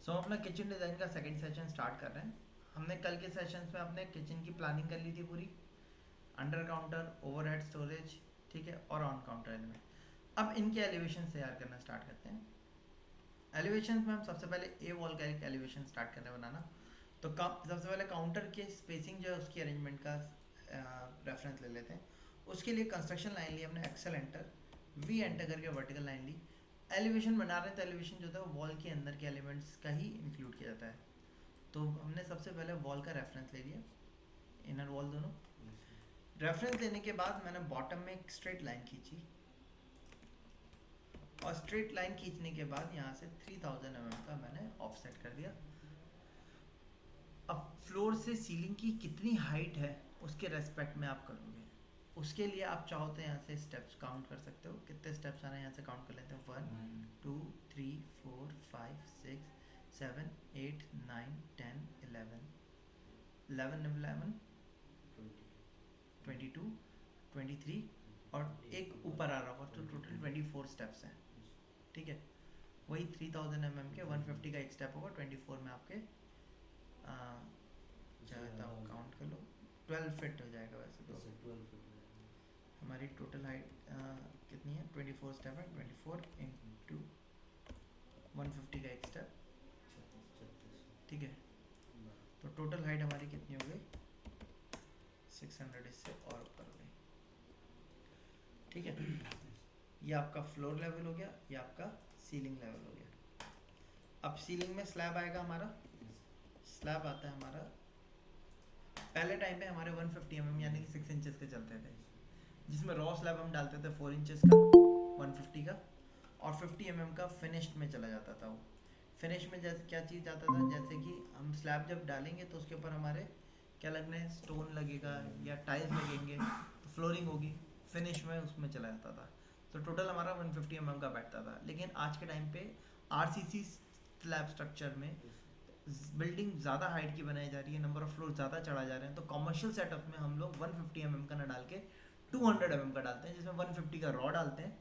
सो हम अपना kitchen design का सेकंड सेशन स्टार्ट कर रहे हैं। हमने कल के सेशंस में अपने किचन की प्लानिंग कर ली थी पूरी, अंडर काउंटर, ओवरहेड स्टोरेज, ठीक है, और ऑन काउंटर एलिमेंट। अब इनके एलिवेशन तैयार करना स्टार्ट करते हैं। एलिवेशन में हम सबसे पहले ए वॉल का एक एलिवेशन स्टार्ट करने बनाना। तो सबसे पहले काउंटर के स्पेसिंग जो है उसकी अरेंजमेंट का रेफरेंस ले लेते हैं। उसके लिए कंस्ट्रक्शन लाइन ली हमने, एक्सेल एंटर, वी एंटर करके वर्टिकल लाइन ली। एलिवेशन बना रहे हैं तो एलिवेशन जो था वो वॉल के अंदर के एलिमेंट्स का ही इंक्लूड किया जाता है। तो हमने सबसे पहले वॉल का रेफरेंस ले लिया, इनर वॉल दोनों। रेफरेंस लेने के बाद मैंने बॉटम में एक स्ट्रेट लाइन खींची, और स्ट्रेट लाइन खींचने के बाद यहाँ से 3000 mm का मैंने ऑफसेट कर दिया। अब फ्लोर से सीलिंग की कितनी हाइट है उसके रेस्पेक्ट में आप करोगे। उसके लिए आप चाहो तो यहाँ से स्टेप्स काउंट कर सकते हो, कितने स्टेप्स आना है यहाँ से काउंट कर लेते हैं। 1 2 3 4 5 6 7 8 9 10 11 11 22 23 और एक ऊपर आ रहा होगा, तो टोटल 24 स्टेप्स हैं, ठीक है। वही 3000 mm के 150 का एक स्टेप होगा, 24 में आपके चाहता हूँ काउंट कर लो, 12 फिट हो जाएगा वैसे तो। 12 फिट हमारी टोटल हाइट कितनी है, 24 स्टेप है, 24 इंटू 150 का एक स्टेप, 36 ठीक है। तो टोटल हाइट हमारी कितनी हो गई, 600 इससे और ऊपर हो गई, ठीक है। ये आपका फ्लोर लेवल हो गया, ये आपका सीलिंग लेवल हो गया। अब सीलिंग में स्लैब आएगा हमारा, स्लैब आता है हमारा, पहले टाइम पे हमारे 150 mm यानी कि 6 इंचेस के चलते थे, जिसमें रॉ स्लैब हम डालते थे 4 इंचेस का 150 का, और 50 mm का फिनिश्ड में चला जाता था। वो फिनिश में जैसे क्या चीज़ आता था, जैसे कि हम स्लैब जब डालेंगे तो उसके ऊपर हमारे क्या लगना है, स्टोन लगेगा या टाइल्स लगेंगे, तो फ्लोरिंग होगी, फिनिश में उसमें चला जाता था। तो टोटल हमारा 150 mm का बैठता था। लेकिन आज के टाइम पे आरसीसी स्लैब स्ट्रक्चर में बिल्डिंग ज़्यादा हाइट की बनाई जा रही है, नंबर ऑफ फ्लोर ज़्यादा चढ़ा जा रहे हैं, तो कमर्शियल सेटअप में हम लोग 150 mm का ना डाल के 200 mm का डालते हैं, जिसमें 150 का रॉ डालते हैं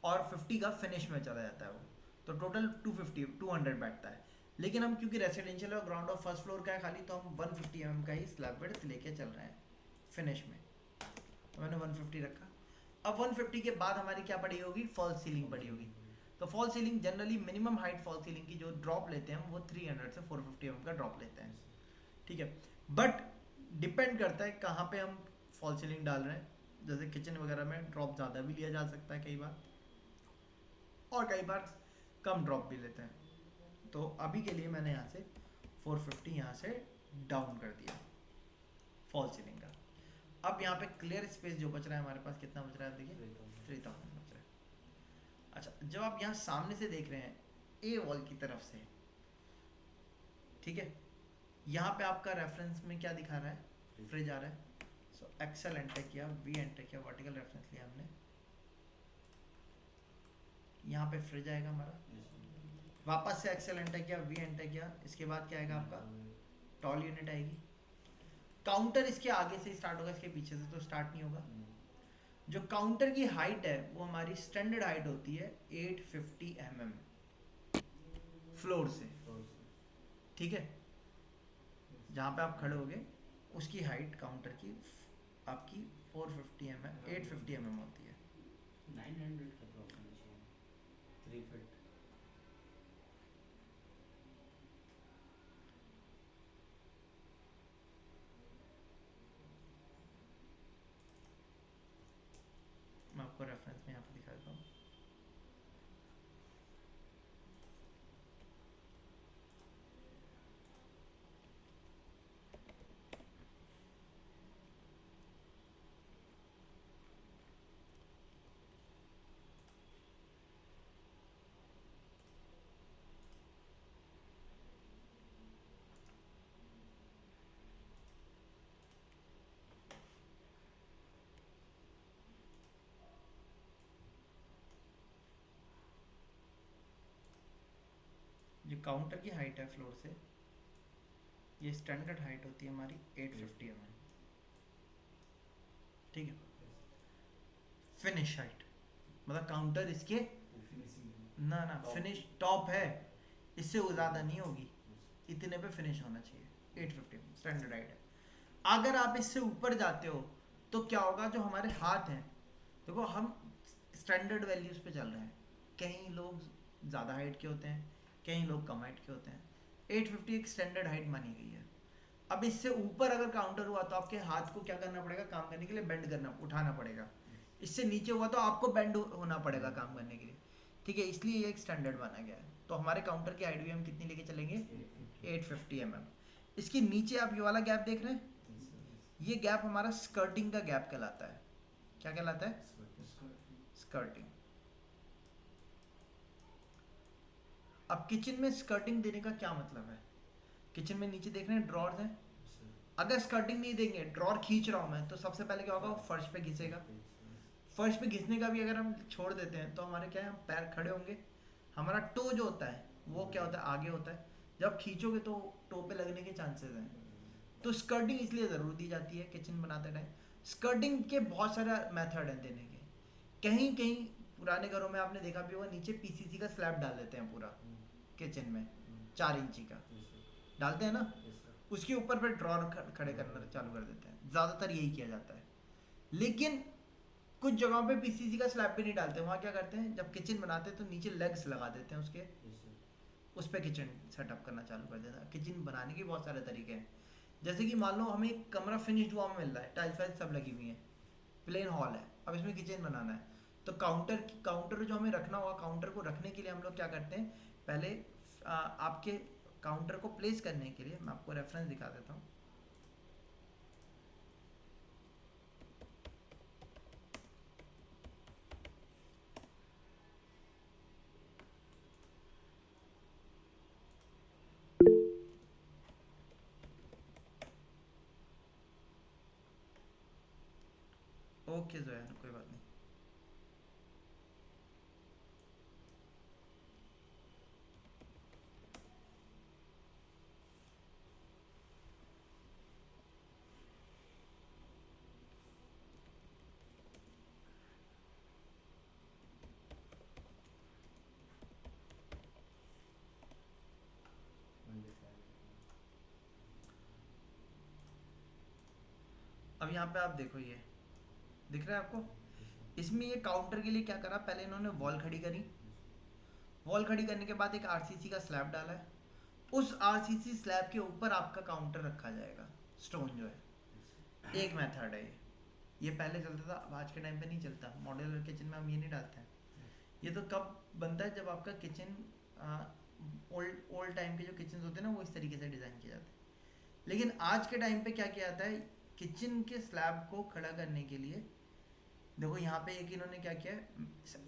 और 50 का फिनिश में चला जाता है वो। तो टोटल 200 बैठता है। लेकिन हम क्योंकि रेसिडेंशियल और ग्राउंड ऑफ फर्स्ट फ्लोर का है खाली, तो हम 150 mm का ही स्लैब विड्थ लेके चल रहे हैं फिनिश में। तो मैंने 150 रखा। अब 150 के बाद हमारी क्या पड़ी होगी, फॉल सीलिंग पड़ी होगी। तो fall ceiling generally minimum height fall ceiling की जो ड्रॉप लेते हैं वो 300 से 450 mm का ड्रॉप लेते हैं, ठीक है। बट डिपेंड करता है कहाँ पे हम फॉल सीलिंग डाल रहे हैं। जैसे किचन वगैरह में ड्रॉप ज़्यादा भी लिया जा सकता है कई बार, और कई बार कम ड्रॉप भी लेते हैं। तो अभी के लिए मैंने यहाँ से 450 यहाँ से डाउन कर दिया फॉल सीलिंग का। अब यहाँ पे क्लियर स्पेस जो बच रहा है हमारे पास, कितना बच रहा है देखिए, 3000 बच रहा है। अच्छा, जब आप यहाँ सामने से देख रहे हैं ए वॉल की तरफ से, ठीक है, यहाँ पे आपका रेफरेंस में क्या दिखा रहा है, फ्रिज आ रहा है। सो एक्सेल एंटर किया, वी एंटर किया, वर्टिकल रेफरेंस लिया हमने, यहाँ पे फ्रिज आएगा हमारा। वापस से एक्सेल एंटर किया, वी एंटर किया, इसके बाद क्या आएगा आपका, टॉल यूनिट आएगी। काउंटर इसके आगे से स्टार्ट होगा, इसके पीछे से तो स्टार्ट नहीं होगा। जो काउंटर की हाइट है वो हमारी स्टैंडर्ड हाइट होती है 850 mm फ्लोर से, ठीक है। जहाँ पे आप खड़े होगे उसकी हाइट काउंटर की आपकी 450 mm 850 mm होती है। 900 का प्रॉब्लम है, 3 फिट। मैं आपको रेफरेंस में यहाँ पे दिखा देता हूँ। जो काउंटर की हाइट है फ्लोर से, ये स्टैंडर्ड हाइट होती है हमारी 850 mm, ठीक है। फिनिश हाइट मतलब काउंटर इसके ना ना फिनिश टॉप है, इससे वो ज़्यादा नहीं होगी, इतने पे फिनिश होना चाहिए। 850 स्टैंडर्ड हाइट है। अगर आप इससे ऊपर जाते हो तो क्या होगा, जो हमारे हाथ हैं, देखो हम स्टैंडर्ड वैल्यूज़ पे चल रहे हैं, कहीं लोग ज़्यादा हाइट के होते हैं, कहीं लोग कम हाइट के होते हैं। 850 एक स्टैंडर्ड हाइट मानी गई है। अब इससे ऊपर अगर काउंटर हुआ तो आपके हाथ को क्या करना पड़ेगा, काम करने के लिए बेंड करना, उठाना पड़ेगा। इससे नीचे हुआ तो आपको बेंड होना पड़ेगा काम करने के लिए, ठीक है, इसलिए ये एक स्टैंडर्ड माना गया है। तो हमारे काउंटर की हाइट भी हम कितनी लेके चलेंगे, 850 mm। इसके नीचे आप ये वाला गैप देख रहे हैं, ये गैप हमारा स्कर्टिंग का गैप कहलाता है। क्या कहलाता है, स्कर्टिंग। अब किचन में स्कर्टिंग देने का क्या मतलब है, किचन में नीचे देख रहे हैं ड्रॉर्स हैं, अगर स्कर्टिंग नहीं देंगे, ड्रॉर खींच रहा हूँ मैं, तो सबसे पहले क्या होगा, वो फर्श पे घिसेगा। फर्श पे घिसने का भी अगर हम छोड़ देते हैं तो हमारे क्या है, हम पैर खड़े होंगे, हमारा टो जो होता है वो क्या होता है, आगे होता है, जब खींचोगे तो टो पे लगने के चांसेस हैं। तो स्कर्टिंग इसलिए ज़रूर दी जाती है किचन बनाते टाइम। स्कर्टिंग के बहुत सारे मेथड हैं देने के। कहीं कहीं पुराने घरों में आपने देखा भी होगा, नीचे पीसीसी का स्लैब डाल देते हैं पूरा किचन में, 4 इंची का डालते हैं ना, उसके ऊपर पे ड्रॉर खड़े करना चालू कर देते हैं, ज़्यादातर यही किया जाता है। लेकिन कुछ जगहों पे पीसीसी का स्लैब भी नहीं डालते, वहाँ क्या करते हैं, जब किचन बनाते हैं तो नीचे लेग्स लगा देते हैं उसके, उस पर किचन सेटअप करना चालू कर देता है। किचन बनाने के बहुत सारे तरीके हैं, जैसे कि मान लो हमें एक कमरा फिनिश्ड हुआ मिल रहा है, टाइल्स वाइल्स सब लगी हुई हैं, प्लेन हॉल है, अब इसमें किचन बनाना है, तो काउंटर जो हमें रखना होगा, काउंटर को रखने के लिए हम लोग क्या करते हैं, पहले आपके काउंटर को प्लेस करने के लिए मैं आपको रेफरेंस दिखा देता हूँ। ओके जो है कोई बात नहीं। अब यहाँ पे आप देखो, ये दिख रहा है आपको, इसमें ये काउंटर के लिए क्या करा, पहले इन्होंने वॉल खड़ी करी, वॉल खड़ी करने के बाद एक आरसीसी का स्लैब डाला है, उस आरसीसी स्लैब के ऊपर आपका काउंटर रखा जाएगा, स्टोन जो है। एक मेथड है ये पहले चलता था, अब आज के टाइम पे नहीं चलता, मॉड्यूलर किचन में हम ये नहीं डालते हैं। ये तो कब बनता है, जब आपका किचन ओल्ड टाइम के जो किचन होते हैं ना, वो इस तरीके से डिज़ाइन किए जाते हैं। लेकिन आज के टाइम पे क्या किया जाता है, किचन के स्लैब को खड़ा करने के लिए देखो यहाँ पे एक इन्होंने क्या किया,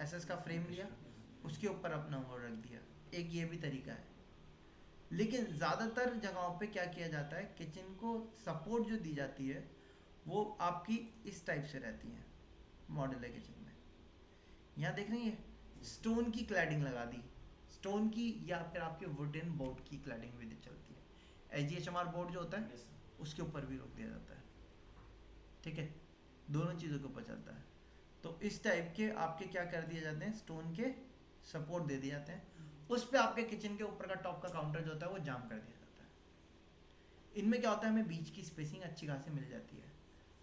एसएस का फ्रेम लिया, उसके ऊपर अपना वो रख दिया, एक ये भी तरीका है। लेकिन ज़्यादातर जगहों पे क्या किया जाता है, किचन को सपोर्ट जो दी जाती है वो आपकी इस टाइप से रहती है मॉड्यूलर किचन में। यहाँ देख रही है, स्टोन की क्लैडिंग लगा दी, स्टोन की या फिर आपके वुडन बोर्ड की क्लैडिंग भी चलती है। एजीएचएमआर बोर्ड जो होता है उसके ऊपर भी रोक दिया जाता है, ठीक है, दोनों चीज़ों के ऊपर चलता है। तो इस टाइप के आपके क्या कर दिए जाते हैं, स्टोन के सपोर्ट दे दिए जाते हैं, उस पर आपके किचन के ऊपर का टॉप का काउंटर जो होता है वो जाम कर दिया जाता है। इनमें क्या होता है, हमें बीच की स्पेसिंग अच्छी खासी मिल जाती है।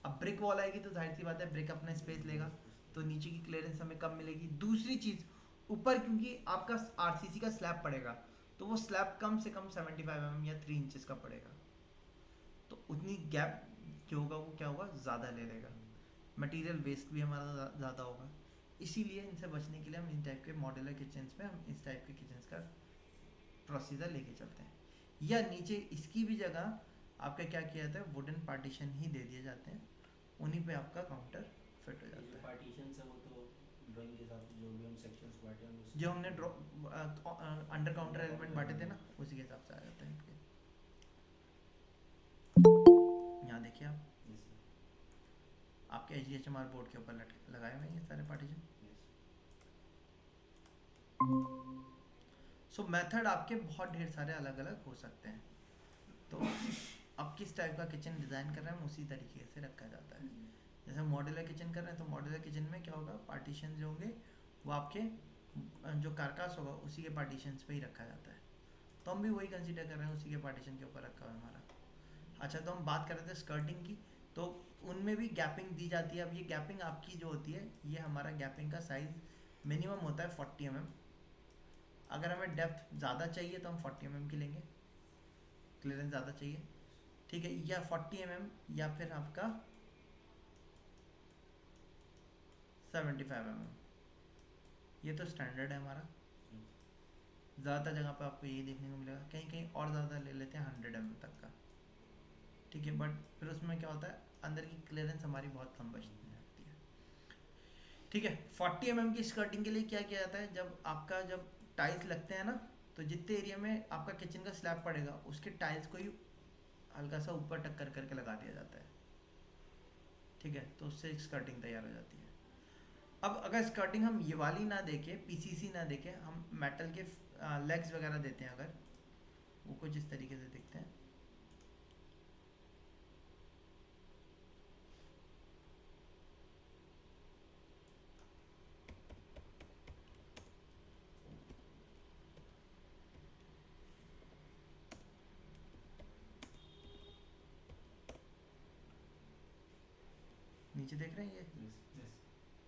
अब ब्रिक वॉल आएगी तो जाहिर सी बात है ब्रिक अपना स्पेस लेगा, तो नीचे की क्लियरेंस हमें कम मिलेगी। दूसरी चीज़, ऊपर क्योंकि आपका आरसीसी का स्लैब पड़ेगा, तो वो स्लैब कम से कम 75 mm या 3 इंचेस का पड़ेगा, तो उतनी गैप जो होगा वो क्या होगा, ज़्यादा ले लेगा, मटेरियल वेस्ट भी हमारा ज़्यादा होगा। इसीलिए इनसे बचने के लिए हम इन टाइप के मॉड्यूलर किचन्स में हम इस टाइप के किचन्स का प्रोसीजर लेके चलते हैं। या नीचे इसकी भी जगह आपका क्या किया जाता है, वुडन पार्टीशन ही दे दिए जाते हैं, उन्हीं पे आपका काउंटर फिट हो जाता है। पार्टीशन है वो तो ड्राइंग के हिसाब से जो भी हम सेक्शंस बांटे हैं जो हमने अंडर काउंटर एलिमेंट बांटे थे ना, उसी के हिसाब से आ जाते हैं। यहाँ देखिए आप, आपके एचडीएचएमआर बोर्ड के ऊपर लगाए हुए हैं ये सारे पार्टीशन। सो मेथड आपके बहुत ढेर सारे अलग अलग हो सकते हैं। तो अब किस टाइप का किचन डिज़ाइन कर रहे हैं हम उसी तरीके से रखा जाता है। जैसे मॉड्यूलर किचन कर रहे हैं तो मॉड्यूलर किचन में क्या होगा, पार्टीशन जो होंगे वो आपके जो कारकास होगा उसी के पार्टीशंस पे ही रखा जाता है। हम भी वही कंसीडर कर रहे हैं, उसी के पार्टीशन के ऊपर रखा हुआ है हमारा। अच्छा, तो हम बात कर रहे थे स्कर्टिंग की, तो उनमें भी गैपिंग दी जाती है। अब ये गैपिंग आपकी जो होती है, ये हमारा गैपिंग का साइज़ मिनिमम होता है 40 mm। अगर हमें डेप्थ ज़्यादा चाहिए तो हम 40 mm की लेंगे, क्लियरेंस ज़्यादा चाहिए, ठीक है, या 40 mm या फिर आपका 75 mm। ये तो स्टैंडर्ड है हमारा। ज़्यादातर जगह पे आपको यही देखने को मिलेगा, कहीं कहीं और ज़्यादा ले लेते हैं 100 mm तक का, ठीक है, बट फिर उसमें क्या होता है, अंदर की क्लियरेंस हमारी बहुत कम बचती जाती है, ठीक है। 40 mm की स्कर्टिंग के लिए क्या किया जाता है, जब टाइल्स लगते हैं ना, तो जितने एरिया में आपका किचन का स्लैब पड़ेगा उसके टाइल्स को ही हल्का सा ऊपर टक्कर करके लगा दिया जाता है, ठीक है, तो उससे स्कर्टिंग तैयार हो जाती है। अब अगर स्कर्टिंग हम ये वाली ना देके, पीसीसी ना देके, हम मेटल के लेग्स वगैरह देते हैं, अगर वो कुछ इस तरीके से दिखते हैं, नीचे देख रहे हैं ये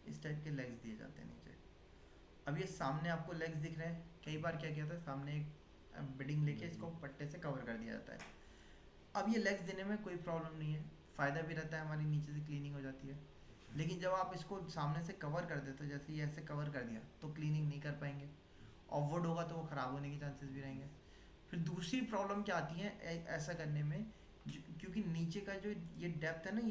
इस टाइप के लेग्स दिए जाते हैं नीचे। अब ये सामने आपको लेग्स दिख रहे हैं, कई बार क्या किया था, सामने एक बिडिंग लेके इसको पट्टे से कवर कर दिया जाता है। अब ये लेग्स देने में कोई प्रॉब्लम नहीं है, फ़ायदा भी रहता है, हमारी नीचे से क्लीनिंग हो जाती है। लेकिन जब आप इसको सामने से कवर कर देते हो, जैसे ये ऐसे कवर कर दिया, तो क्लीनिंग नहीं कर पाएंगे, और वुड होगा तो वो ख़राब होने के चांसेस भी रहेंगे। फिर दूसरी प्रॉब्लम क्या आती है ऐसा करने में, क्योंकि नीचे का जो ये डेप्थ है ना,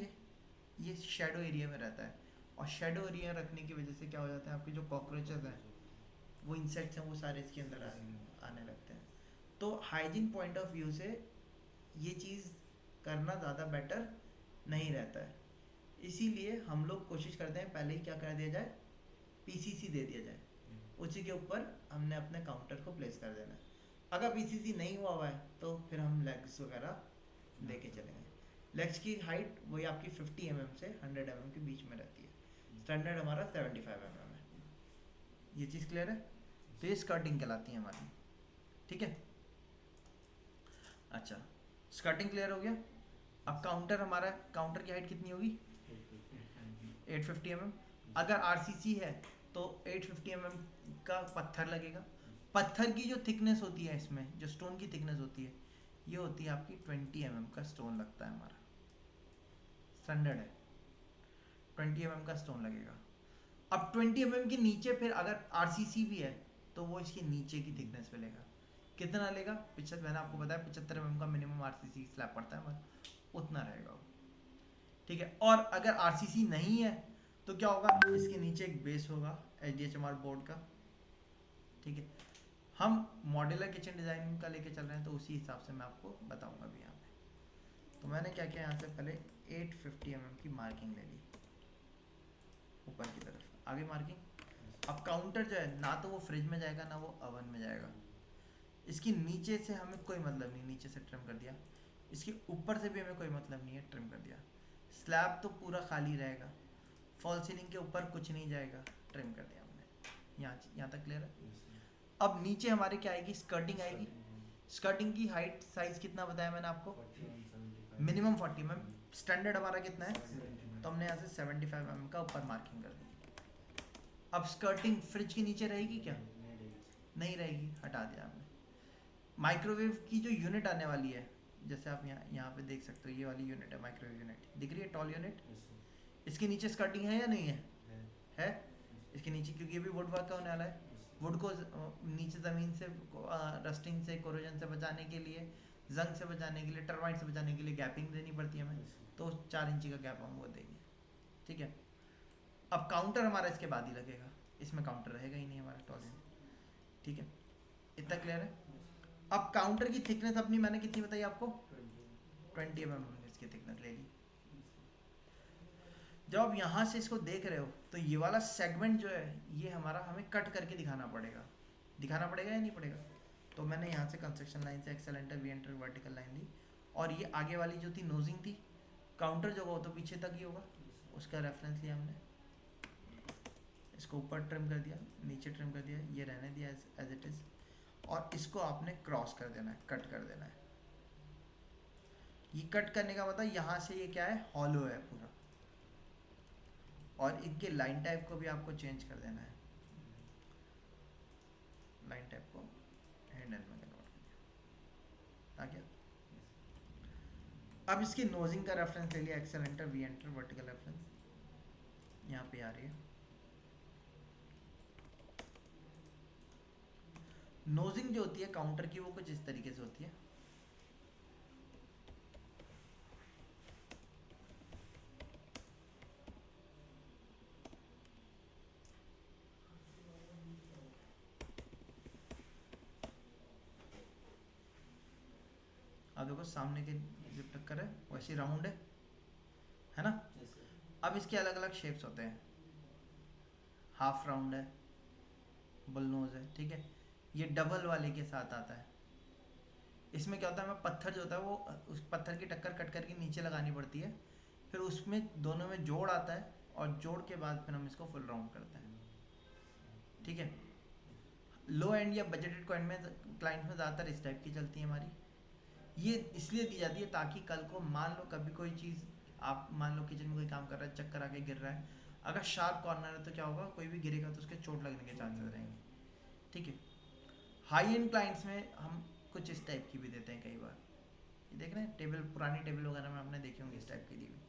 ये शेडो एरिया में रहता है, और शेडो एरिया रखने की वजह से क्या हो जाता है, आपके जो कॉकरोचेस हैं, वो इंसेक्ट्स हैं, वो सारे इसके अंदर आने लगते हैं। तो हाइजीन पॉइंट ऑफ व्यू से ये चीज़ करना ज़्यादा बेटर नहीं रहता है, इसीलिए हम लोग कोशिश करते हैं पहले ही क्या कर दिया जाए, पीसीसी दे दिया जाए, उसी के ऊपर हमने अपने काउंटर को प्लेस कर देना है। अगर पीसीसी नहीं हुआ है तो फिर हम लेग्स वगैरह दे के चलेंगे। लेग्स की हाइट वही आपकी 50 mm से 100 mm के बीच में रहती है, स्टैंडर्ड हमारा 75 mm है। ये चीज़ क्लियर है, तो ये स्कर्टिंग कहलाती है हमारी, ठीक है। अच्छा, स्कर्टिंग क्लियर हो गया। अब काउंटर हमारा, काउंटर की हाइट कितनी होगी, 850 mm। अगर आरसीसी है तो 850 mm का पत्थर लगेगा। पत्थर की जो थिकनेस होती है, इसमें जो स्टोन की थिकनेस होती है, ये होती है आपकी 20 mm का स्टोन लगता है हमारा, स्टैंडर्ड है 20 mm का स्टोन लगेगा। अब 20 mm के नीचे फिर अगर आरसीसी भी है तो वो इसके नीचे की थिकनेस पे लेगा। कितना लेगा, 75, मैंने आपको बताया 75 mm का मिनिमम आरसीसी स्लैब पड़ता है हमारा, उतना रहेगा वो, ठीक है। और अगर आरसीसी नहीं है तो क्या होगा, इसके नीचे एक बेस होगा एचडीएचएमआर बोर्ड का, ठीक है। हम मॉड्यूलर किचन डिज़ाइन का लेके चल रहे हैं, तो उसी हिसाब से मैं आपको बताऊंगा भी यहाँ पे। तो मैंने क्या किया, यहाँ से पहले 850 mm की मार्किंग ले ली ऊपर की तरफ, आगे मार्किंग। अब काउंटर जो है, ना तो वो फ्रिज में जाएगा ना वो ओवन में जाएगा, इसकी नीचे से हमें कोई मतलब नहीं, नीचे से ट्रिम कर दिया, इसके ऊपर से भी हमें कोई मतलब नहीं है, ट्रिम कर दिया। स्लैब तो पूरा खाली रहेगा, फॉल सीलिंग के ऊपर कुछ नहीं जाएगा, ट्रिम कर दिया हमने। यहाँ तक क्लियर है। अब नीचे हमारे क्या आएगी, स्कर्टिंग आएगी। स्कर्टिंग की हाइट साइज कितना बताया मैंने आपको, मिनिमम 40 mm, स्टैंडर्ड हमारा कितना है, तो हमने यहाँ से 75 mm का ऊपर मार्किंग कर दी। अब स्कर्टिंग फ्रिज के नीचे रहेगी क्या, नहीं रहेगी, हटा दिया हमने। माइक्रोवेव की जो यूनिट आने वाली है, जैसे आप यहाँ पे देख सकते हो, ये वाली यूनिट है माइक्रोवेव यूनिट, दिख रही है टॉल यूनिट, इसके नीचे स्कर्टिंग है या नहीं है, है इसके नीचे, क्योंकि ये भी वुड वर्क का होने वाला है। वुड को नीचे ज़मीन से रस्टिंग से, कोरोजन से बचाने के लिए, जंग से बचाने के लिए, टर्माइट से बचाने के लिए गैपिंग देनी पड़ती है हमें, तो 4 इंची का गैप हम वो देंगे, ठीक है। अब काउंटर हमारा इसके बाद ही लगेगा, इसमें काउंटर रहेगा ही नहीं हमारा टॉल यूनिट, ठीक है, इतना क्लियर है। अब काउंटर की थिकनेस अपनी मैंने कितनी बताई आपको, 20 mm इसकी थिकनेस ले ली। जब आप यहाँ से इसको देख रहे हो तो ये वाला सेगमेंट जो है, ये हमारा हमें कट करके दिखाना पड़ेगा या नहीं पड़ेगा। तो मैंने यहाँ से कंस्ट्रक्शन लाइन से एक्सेलेंटर वी एंटर वर्टिकल लाइन ली, और ये आगे वाली जो थी नोजिंग थी, काउंटर जो होगा तो पीछे तक ही होगा, उसका रेफरेंस लिया हमने, इसको ऊपर ट्रिम कर दिया, नीचे ट्रिम कर दिया, ये रहने दिया एज इट इज़। और इसको आपने क्रॉस कर देना है, कट कर देना है। ये कट करने का मतलब यहाँ से ये क्या है, हॉलो है पूरा। और इनके लाइन टाइप को भी आपको चेंज कर देना है, लाइन टाइप को हैंडल में कन्वर्ट कर दिया। आ गया। अब इसकी नोजिंग का रेफरेंस ले लिया, Excel enter, V enter, vertical reference यहाँ पे आ रही है। नोजिंग जो होती है काउंटर की वो कुछ इस तरीके से होती है। अब देखो सामने के जो टक्कर है वैसे राउंड है ना। अब इसके अलग अलग शेप्स होते हैं, हाफ राउंड है, बुल नोज है, ठीक है। ये डबल वाले के साथ आता है। इसमें क्या होता है, हमें पत्थर जो होता है वो उस पत्थर की टक्कर कट करके नीचे लगानी पड़ती है, फिर उसमें दोनों में जोड़ आता है और जोड़ के बाद फिर हम इसको फुल राउंड करते हैं, ठीक है। लो एंड या बजटेड क्लाइंट में ज़्यादातर इस टाइप की चलती है हमारी। ये इसलिए दी जाती है ताकि कल को मान लो कभी कोई चीज़, आप मान लो किचन में कोई काम कर रहा है, चक्कर आके गिर रहा है, अगर शार्प कॉर्नर है तो क्या होगा, कोई भी गिरेगा तो उसके चोट लगने के चांसेस रहेंगे, ठीक है। हाई एंड क्लाइंट्स में हम कुछ इस टाइप की भी देते हैं कई बार, ये देख रहे हैं टेबल, पुरानी टेबल वगैरह में आपने देखे होंगे इस टाइप की दी हुई,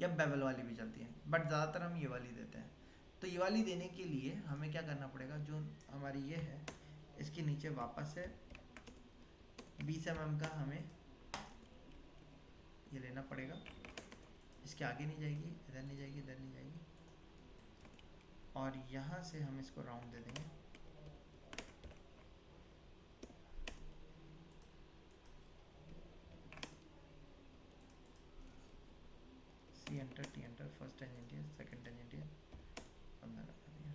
या बेवल वाली भी चलती है, बट ज़्यादातर हम ये वाली देते हैं। तो ये वाली देने के लिए हमें क्या करना पड़ेगा, जो हमारी ये है इसके नीचे वापस से 20 mm का हमें ये लेना पड़ेगा। इसके आगे नहीं जाएगी, इधर नहीं जाएगी, इधर नहीं जाएगी, और यहाँ से हम इसको राउंड दे देंगे। C enter, T enter, first tangent, second tangent, 15 कर दिया।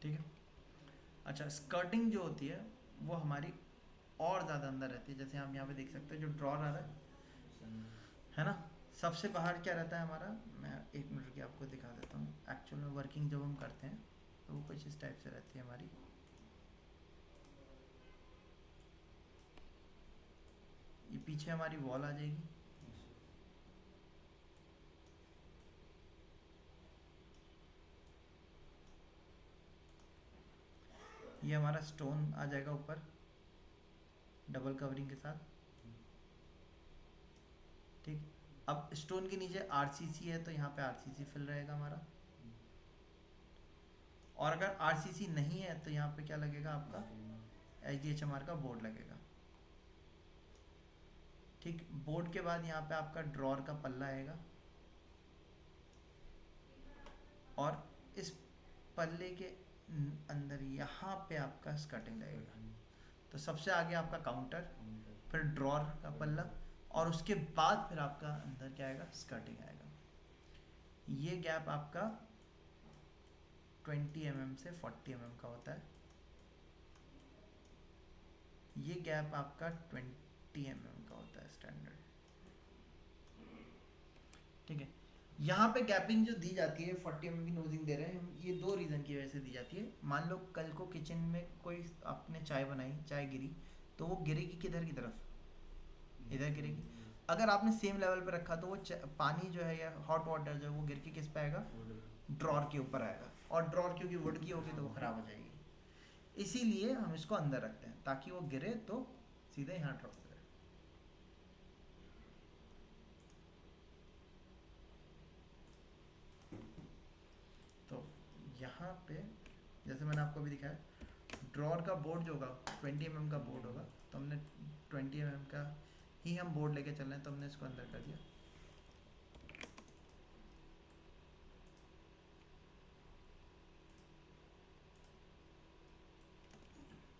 ठीक है। अच्छा, स्कर्टिंग जो होती है वो हमारी और ज़्यादा अंदर रहती है, जैसे आप यहाँ पे देख सकते हैं जो ड्रॉर आ रहा है ना, सबसे बाहर क्या रहता है हमारा, मैं 1 मिनट की आपको दिखा देता हूँ। एक्चुअल में वर्किंग जब हम करते हैं तो वो कुछ इस टाइप से रहती है हमारी। ये पीछे हमारी वॉल आ जाएगी, ये हमारा स्टोन आ जाएगा ऊपर डबल कवरिंग के साथ, ठीक। अब स्टोन के नीचे आरसीसी है तो यहाँ पे आरसीसी फिल रहेगा हमारा, और अगर आरसीसी नहीं है तो यहाँ पे क्या लगेगा आपका, एचडीएचएमआर का बोर्ड लगेगा, ठीक। बोर्ड के बाद यहाँ पे आपका ड्रॉर का पल्ला आएगा, और इस पल्ले के अंदर यहाँ पे आपका स्कर्टिंग लगेगा। तो सबसे आगे आपका काउंटर, फिर ड्रॉर का पल्ला, और उसके बाद फिर आपका अंदर क्या आएगा, स्कर्टिंग आएगा। ये गैप आपका 20 mm से 40 mm का होता है। ये गैप आपका 20 mm का होता है स्टैंडर्ड, ठीक है। यहाँ पे गैपिंग जो दी जाती है, 40 mm की नोजिंग दे रहे हैं हम, ये 2 रीज़न की वजह से दी जाती है। मान लो कल को किचन में कोई आपने चाय बनाई, चाय गिरी, तो वो गिरेगी किधर की तरफ, इधर गिरेगी। अगर आपने सेम लेवल पे रखा तो वो पानी जो है या हॉट वाटर जो है वो गिर के किस पे आएगा, ड्रॉर के ऊपर आएगा, और ड्रॉर क्योंकि वुड की होगी तो वो ख़राब हो जाएगी। इसीलिए हम इसको अंदर रखते हैं ताकि वो गिरे तो सीधे यहाँ ड्रॉप करे। तो यहाँ पे जैसे मैंने आपको अभी दिखाया, ड्रॉर का बोर्ड जो होगा 20 mm का बोर्ड होगा, तो हमने 20 mm का ही हम बोर्ड लेके चल रहे हैं, तो हमने इसको अंदर कर दिया।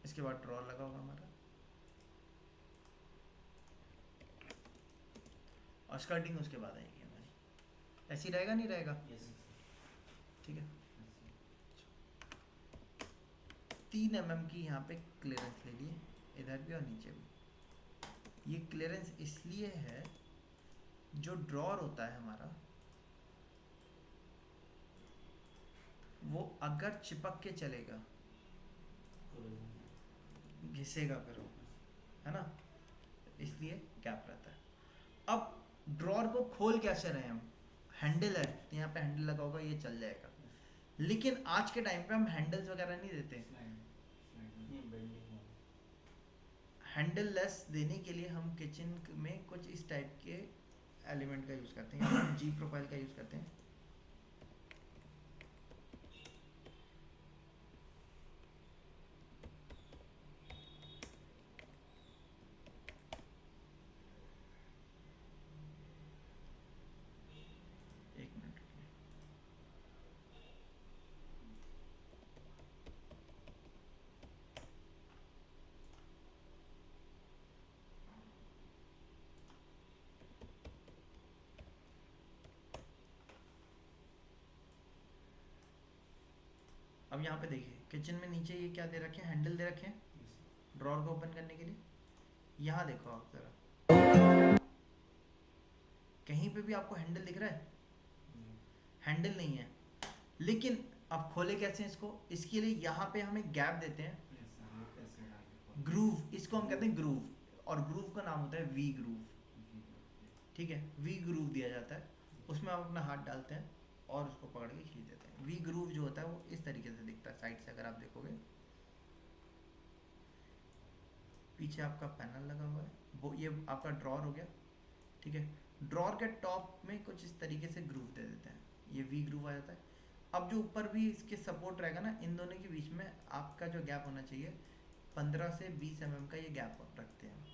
इसके बाद ड्रॉर लगा होगा हमारा, और स्कर्टिंग उसके बाद आएगी हमारी। ऐसे ही रहेगा नहीं रहेगा? Yes sir. ठीक है, 3 mm की यहाँ पे क्लियरेंस ले लिए, इधर भी और नीचे भी। ये क्लियरेंस इसलिए है, जो ड्रॉर होता है हमारा, वो अगर चिपक के चलेगा घिसेगा फिर वो, है ना, इसलिए गैप रहता है। अब ड्रॉर को खोल कैसे रहे हम? हैंडल है तो यहाँ पे हैंडल लगा होगा, ये चल जाएगा। लेकिन आज के टाइम पे हम हैंडल्स वगैरह नहीं देते। हैंडल लेस देने के लिए हम किचन में कुछ इस टाइप के एलिमेंट का यूज़ करते हैं, या जी प्रोफाइल का यूज़ करते हैं। एक मिनट रुकिए। अब यहाँ पे देखिए, किचन में नीचे ये क्या दे रखे हैं, हैंडल दे रखे हैं ड्रॉर को ओपन करने के लिए। यहाँ देखो आप जरा, कहीं पे भी आपको हैंडल दिख रहा है? हैंडल नहीं है। लेकिन अब खोले कैसे इसको? इसके लिए यहाँ पे हम एक गैप देते हैं, ग्रूव, इसको हम कहते हैं ग्रूव, और ग्रूव का नाम होता है वी ग्रूव। ठीक है, वी ग्रूव दिया जाता है, उसमें आप अपना हाथ डालते हैं और उसको पकड़ के खींच देते हैं। वी ग्रूव जो होता है वो इस तरीके से दिखता है साइड से, अगर आप देखोगे। पीछे आपका पैनल लगा हुआ है, वो ये आपका ड्रॉर हो गया। ठीक है, ड्रॉर के टॉप में कुछ इस तरीके से ग्रूव दे देते हैं, ये वी ग्रूव आ जाता है। अब जो ऊपर भी इसके सपोर्ट रहेगा ना, इन दोनों के बीच में आपका जो गैप होना चाहिए 15 से 20 mm का ये गैप रखते हैं।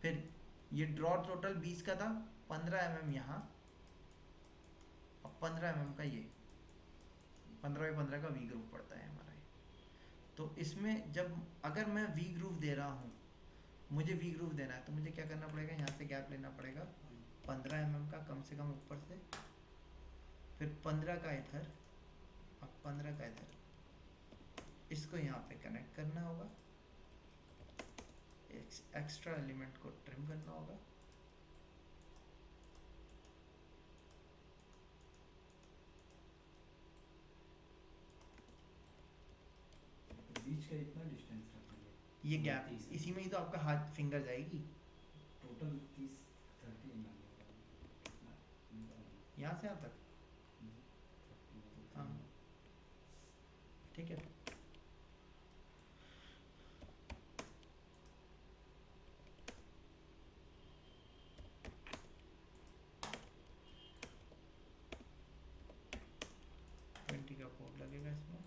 फिर ये ड्रॉर टोटल 20 का था, 15 mm यहाँ, और 15 mm का ये, 15x15 का वी ग्रूव पड़ता है हमारा ये। तो इसमें जब अगर मैं वी ग्रूव दे रहा हूँ, मुझे वी ग्रूव देना है, तो मुझे क्या करना पड़ेगा, यहाँ से गैप लेना पड़ेगा 15 mm का कम से कम ऊपर से, फिर 15 का इधर और 15 का इधर, इसको यहाँ पे कनेक्ट करना होगा, एक्स्ट्रा एलिमेंट को ट्रिम करना होगा। बीच का इतना डिस्टेंस रखेंगे, ये गैप, इसी में ही तो आपका हाथ फिंगर जाएगी। टोटल 30-30 यहाँ से यहाँ तक, हाँ ठीक है। का कोड लगेगा इसमें।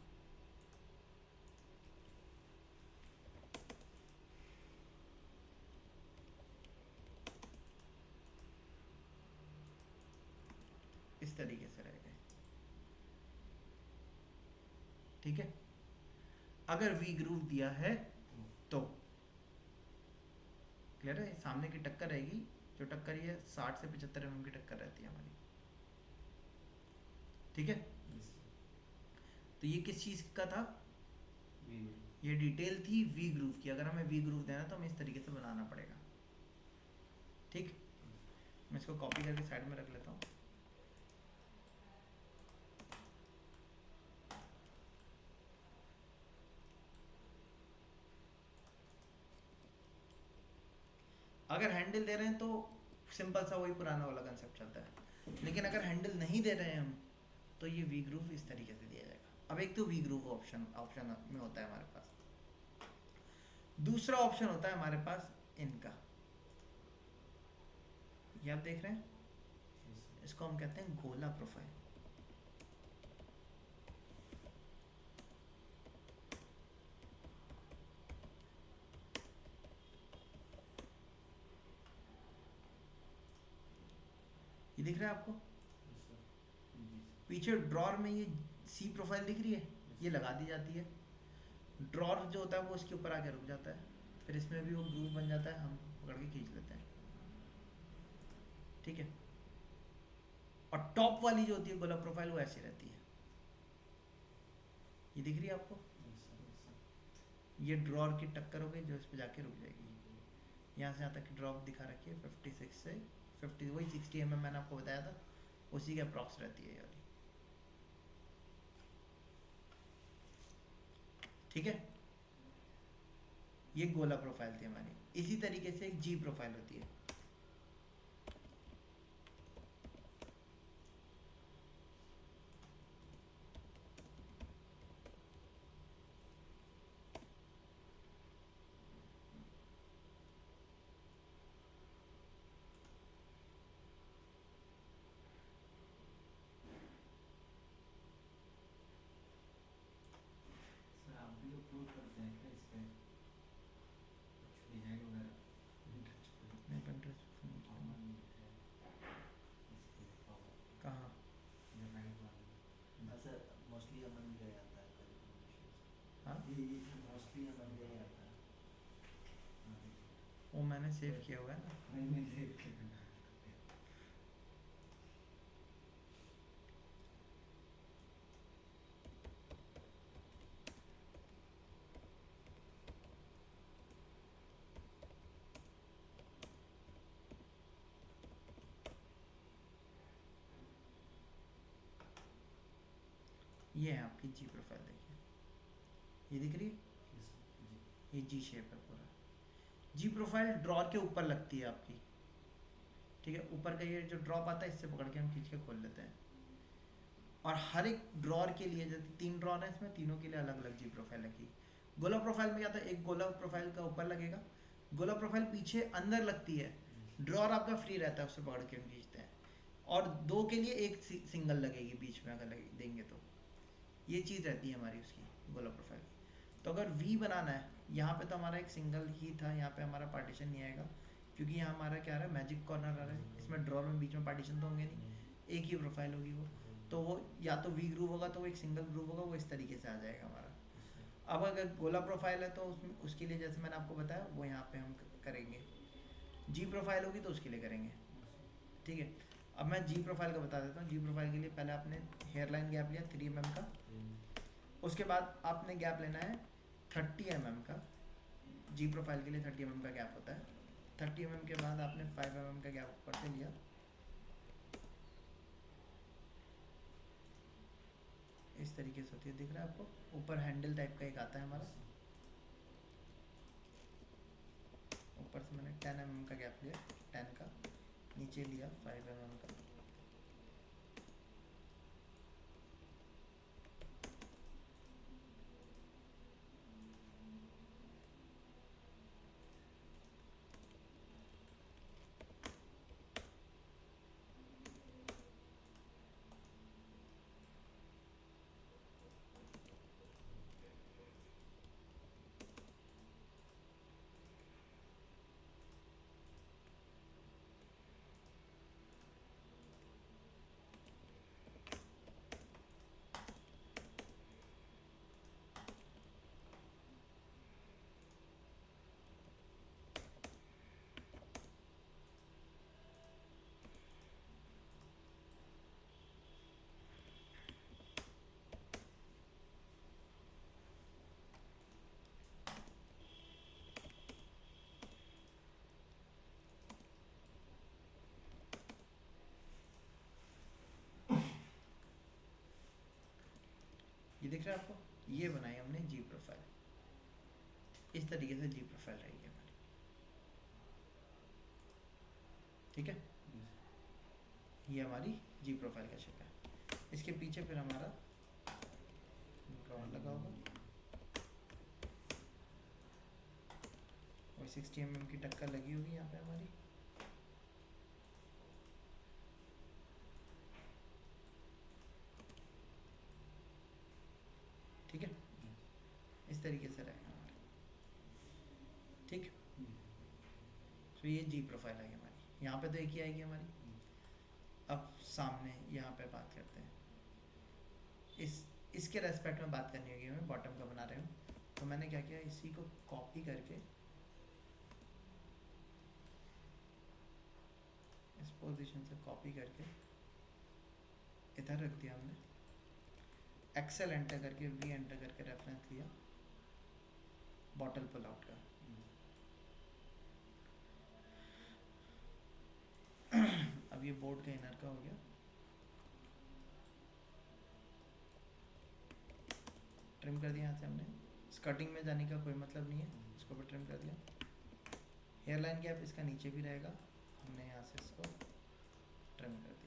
इस तरीके से रहेगा, ठीक है। अगर वी ग्रूव दिया है तो क्लियर है, सामने की टक्कर रहेगी, जो टक्कर ये 60 से 75 mm की टक्कर रहती है हमारी, ठीक है। तो ये किस चीज का था, ये डिटेल थी वी ग्रूव की। अगर हमें वी ग्रूव देना तो हमें इस तरीके से बनाना पड़ेगा, ठीक। मैं इसको कॉपी करके साइड में रख लेता हूँ। अगर हैंडल दे रहे हैं तो सिंपल सा वही पुराना वाला कंसेप्ट चलता है, लेकिन अगर हैंडल नहीं दे रहे हैं हम, तो ये वी ग्रूव इस तरीके से दिया जाएगा। अब एक तो वी ग्रूव ऑप्शन में होता है हमारे पास, दूसरा ऑप्शन होता है हमारे पास इनका, ये आप देख रहे हैं, इसको हम कहते हैं गोला प्रोफाइल। ये दिख रहा है आपको, पीछे ड्रॉर में ये सी प्रोफाइल दिख रही है, ये लगा दी जाती है। ड्रॉर जो होता है वो इसके ऊपर आके रुक जाता है, फिर इसमें भी वो ग्रूव बन जाता है, हम पकड़ के खींच लेते हैं, ठीक है। और टॉप वाली जो होती है गोला प्रोफाइल वो ऐसी रहती है। ये दिख रही है आपको? ये ड्रॉर की टक्कर हो गई जो इस पे जाके रुक जाएगी। यहाँ से यहाँ तक की ड्रॉप दिखा रखी है 56 से 50, वही 60 mm मैंने आपको बताया था, उसी के अप्रॉक्स रहती है ये वाली। ठीक है, ये गोला प्रोफाइल थी हमारी। इसी तरीके से एक जी प्रोफाइल होती है। सर आप भी अपलोड करते हैं क्या इस पे कुछ डिजाइन वगैरह? नहीं Pinterest पे नहीं किया। कॉमन है इस पे पावर कहाँ? जो राइट वाले में। सर मोस्टली अमन का ही आता है रिकमेंडेशन। हाँ ये मोस्टली अमन का ही आता है। हाँ, देखिए। वो मैंने सेव किया हुआ है ना। नहीं देख के ये है आपकी जी प्रोफाइल, देखिए ये दिख रही है, जी ये जी शेप है पूरा। जी प्रोफाइल ड्रॉर के ऊपर लगती है आपकी, ठीक है, ऊपर का ये जो ड्रॉप आता है इससे पकड़ के हम खींच के खोल लेते हैं। और हर एक ड्रॉर के लिए, जैसे 3 ड्रॉर है इसमें, तीनों के लिए अलग अलग जी प्रोफाइल लगी। गोला प्रोफाइल में क्या था, एक गोला प्रोफाइल का ऊपर लगेगा, गोला प्रोफाइल पीछे अंदर लगती है, ड्रॉर आपका फ्री रहता है, उससे पकड़ के हम खींचते हैं। और 2 के लिए एक सिंगल लगेगी बीच में, अगर देंगे तो ये चीज़ रहती है हमारी उसकी गोला प्रोफाइल की। तो अगर वी बनाना है, यहाँ पे तो हमारा एक सिंगल ही था, यहाँ पे हमारा पार्टीशन नहीं आएगा, क्योंकि यहाँ हमारा क्या आ रहा है, मैजिक कॉर्नर आ रहा है, इसमें ड्रॉर में बीच में पार्टीशन तो होंगे नहीं, एक ही प्रोफाइल होगी वो। तो वो या तो वी ग्रूव होगा तो वो एक सिंगल ग्रूव होगा, वो इस तरीके से आ जाएगा हमारा। अब अगर गोला प्रोफाइल है तो उसके लिए जैसे मैंने आपको बताया वो यहाँ पे हम करेंगे। जी प्रोफाइल होगी तो उसके लिए करेंगे, ठीक है। अब मैं जी प्रोफाइल का बता देता हूँ। जी प्रोफाइल के लिए पहले आपने हेयरलाइन गैप लिया 3 mm का, उसके बाद आपने गैप लेना है 30 mm का। जी प्रोफाइल के लिए 30 mm का गैप होता है। 30 mm के बाद आपने 5 mm का गैप ऊपर से लिया, इस तरीके से होती है, दिख रहा है आपको? ऊपर हैंडल टाइप का एक आता है हमारा, ऊपर से मैंने 10 mm का गैप लिया, 10 का, नीचे लिया 5 mm का। ये दिख रहा है आपको? ये बनाई हमने जी प्रोफाइल, इस तरीके से जी प्रोफाइल रहेगी हमारी, ठीक है। ये हमारी जी प्रोफाइल का शेप है। इसके पीछे फिर हमारा ड्रॉर लगा होगा और 60 mm की टक्कर लगी होगी यहाँ पे हमारी। ठीक है, इस तरीके से रहेगा हमारा, ठीक। तो ये जी प्रोफाइल आएगी हमारी, यहाँ पे तो एक ही आएगी हमारी। अब सामने यहाँ पे बात करते हैं, इसके रेस्पेक्ट में बात करनी होगी हमें, बॉटम का बना रहे हूँ। तो मैंने क्या किया, इसी को कॉपी करके इस पोजीशन से कॉपी करके इधर रख दिया हमने, एक्सेल एंटर करके वी एंटर करके रेफरेंस लिया बॉटल पुल आउट का। अब ये बोर्ड का इनर का हो गया, ट्रिम कर दिया यहाँ से हमने। स्कर्टिंग में जाने का कोई मतलब नहीं है, इसको भी ट्रिम कर दिया। हेयर लाइन गैप इसका नीचे भी रहेगा, हमने यहाँ से इसको ट्रिम कर दिया।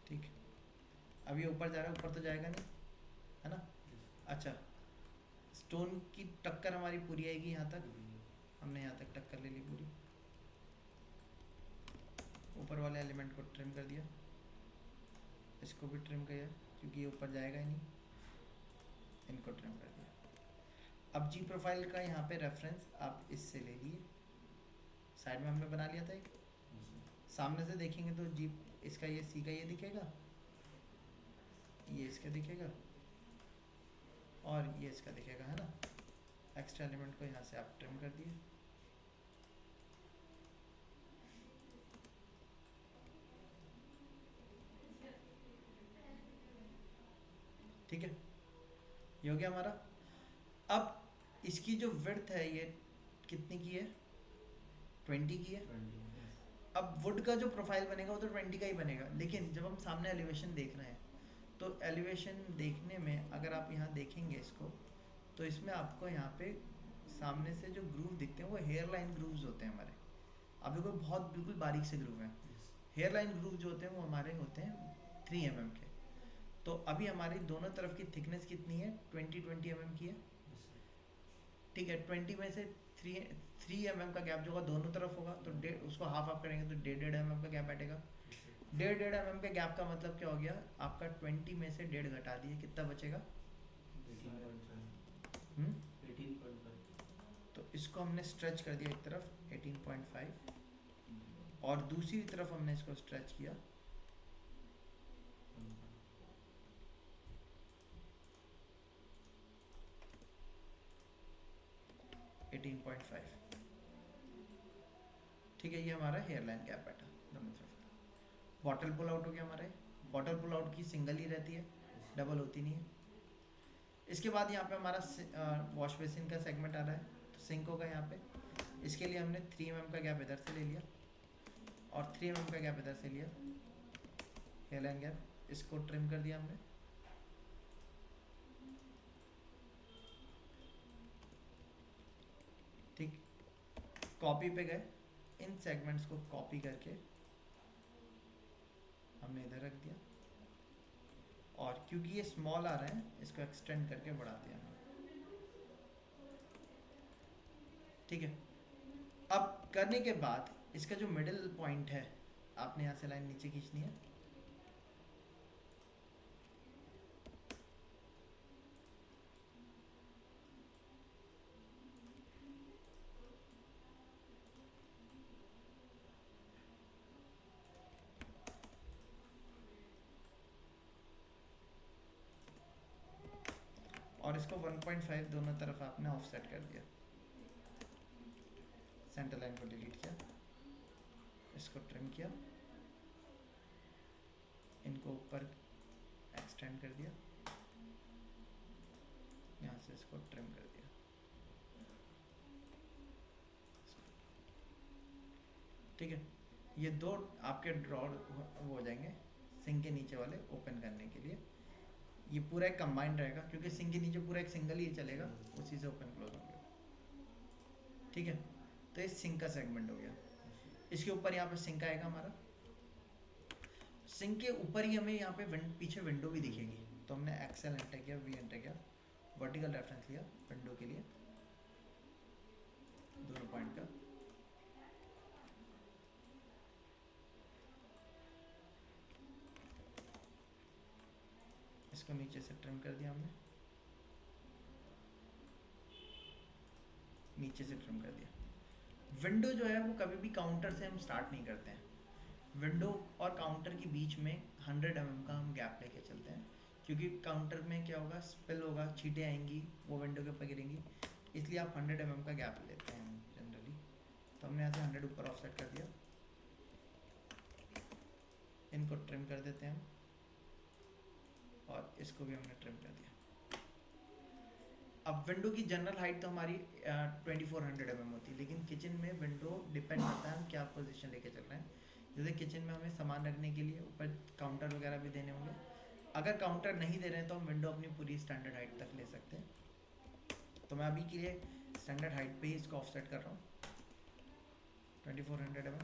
ठीक, अब ये ऊपर जा रहा है, ऊपर तो जाएगा नहीं है ना। अच्छा, स्टोन की टक्कर हमारी पूरी आएगी यहाँ तक, हमने यहाँ तक टक्कर ले ली पूरी। ऊपर वाले एलिमेंट को ट्रिम कर दिया, इसको भी ट्रिम किया क्योंकि ये ऊपर जाएगा ही नहीं, इनको ट्रिम कर दिया। अब जी प्रोफाइल का यहाँ पे रेफरेंस आप इससे ले लिए, साइड में हमने बना लिया था एक। सामने से देखेंगे तो जी इसका ये सी का ये दिखेगा, ये इसका दिखेगा और ये इसका दिखेगा, है ना। एक्स्ट्रा एलिमेंट को यहाँ से आप ट्रिम कर दिए। ठीक है, ये हो गया हमारा। अब इसकी जो विड्थ है ये कितनी की है, 20 की है। अब वुड का जो प्रोफाइल बनेगा वो तो 20 का ही बनेगा, लेकिन जब हम सामने एलिवेशन देख रहे हैं तो एलिवेशन देखने में अगर आप यहाँ देखेंगे इसको, तो इसमें आपको यहाँ पे सामने से जो ग्रूव दिखते हैं वो हेयर लाइन ग्रूव्स होते हैं हमारे। आप देखो बहुत बिल्कुल बारीक से ग्रूव हैं। हेयर लाइन ग्रूव जो होते हैं वो हमारे होते हैं 3 mm के। तो अभी हमारी दोनों तरफ की थिकनेस कितनी है, 20 mm की है। ठीक है, 20 में से 3 mm का गैप जो होगा दोनों तरफ होगा, तो उसको हाफ करेंगे तो 1.5 mm का गैप बैठेगा। 1.5 mm के गैप का मतलब क्या हो गया, आपका 20 में से 1.5 घटा दिए, कितना बचेगा 18.5। तो इसको हमने स्ट्रेच कर दिया एक तरफ 18.5 और दूसरी तरफ हमने इसको स्ट्रेच किया 18.5। ठीक है, ये हमारा हेयर लाइन गैप बैठा दोनों तरफ। बॉटल पुल आउट हो गया हमारे। बॉटल पुल आउट की सिंगल ही रहती है, डबल होती नहीं है। इसके बाद यहाँ पे हमारा वॉश बेसिन का सेगमेंट आ रहा है, तो सिंक होगा यहाँ पे। इसके लिए हमने 3 mm का गैप इधर से ले लिया और 3 mm का गैप इधर से लिया, हेयर लाइन गैप, इसको ट्रिम कर दिया हमने। ठीक, कॉपी पे गए, इन सेगमेंट्स को कॉपी करके हमने इधर रख दिया और क्योंकि ये स्मॉल आ रहे हैं इसको एक्सटेंड करके बढ़ा दिया। ठीक है, अब करने के बाद इसका जो मिडिल पॉइंट है आपने यहाँ से लाइन नीचे खींचनी है। और इसको 1.5 दोनों तरफ आपने ऑफसेट कर दिया। सेंटर लाइन को डिलीट किया, इसको ट्रिम किया, इनको ऊपर एक्सटेंड कर दिया, यहाँ से इसको ट्रिम कर दिया। ठीक है, ये दो आपके ड्रॉर हो जाएंगे सिंक के नीचे वाले ओपन करने के लिए। ये पूरा एक कंबाइंड रहेगा क्योंकि सिंक के नीचे पूरा एक सिंगल ही चलेगा, उसी से ओपन क्लोज होंगे। ठीक है, तो ये सिंक का सेगमेंट हो गया। इसके ऊपर यहाँ पे सिंक आएगा हमारा। सिंक के ऊपर ही हमें यहाँ पे पीछे विंडो भी दिखेगी, तो हमने एक्सेल एंटर किया, वी एंटर किया, वर्टिकल रेफरेंस लिया विंडो के लिए दोनों पॉइंट का। इसको नीचे से ट्रिम कर दिया हमने, नीचे से ट्रिम कर दिया। विंडो जो है वो कभी भी काउंटर से हम स्टार्ट नहीं करते हैं। विंडो और काउंटर के बीच में 100 mm का हम गैप लेके चलते हैं, क्योंकि काउंटर में क्या होगा, स्पिल होगा, छींटें आएंगी, वो विंडो के ऊपर गिरेंगी, इसलिए आप 100 mm का गैप लेते हैं जनरली। हमने यहाँ से 100 ऊपर ऑफसेट कर दिया। इनको ट्रिम कर देते हैं हम, और इसको भी हमने ट्रिम कर दिया। अब विंडो की जनरल हाइट तो हमारी 2400 mm होती है, लेकिन किचन में विंडो डिपेंड करता है हम क्या पोजीशन लेके चल रहे हैं। जैसे किचन में हमें सामान रखने के लिए ऊपर काउंटर वगैरह भी देने होंगे। अगर काउंटर नहीं दे रहे हैं तो हम विंडो अपनी पूरी स्टैंडर्ड हाइट तक ले सकते हैं। तो मैं अभी के लिए स्टैंडर्ड हाइट पे ही इसको ऑफसेट कर रहा हूँ 2400 mm।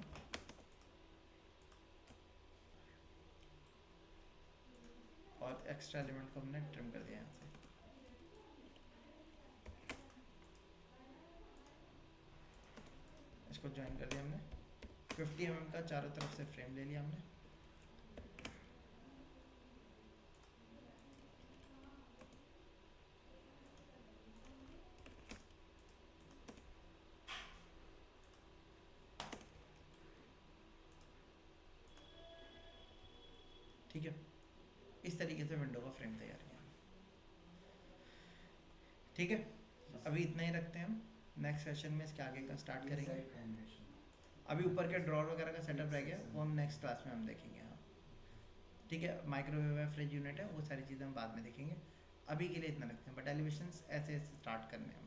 और एक्स्ट्रा एलिमेंट को हमने ट्रिम कर दिया यहाँ से। इसको ज्वाइन कर दिया हमने। 50 mm का चारों तरफ से फ्रेम ले लिया हमने। ठीक है, इस तरीके से विंडो का फ्रेम तैयार किया। ठीक है, अभी इतना ही रखते हैं हम। नेक्स्ट सेशन में इसके आगे का स्टार्ट करेंगे। अभी ऊपर के ड्रॉर वगैरह का सेटअप रह गया, वो हम नेक्स्ट क्लास में हम देखेंगे। हाँ ठीक है, माइक्रोवेव है, फ्रिज यूनिट है, वो सारी चीज़ें हम बाद में देखेंगे। अभी के लिए इतना रखते हैं, बट एलिवेशंस ऐसे स्टार्ट करने हैं।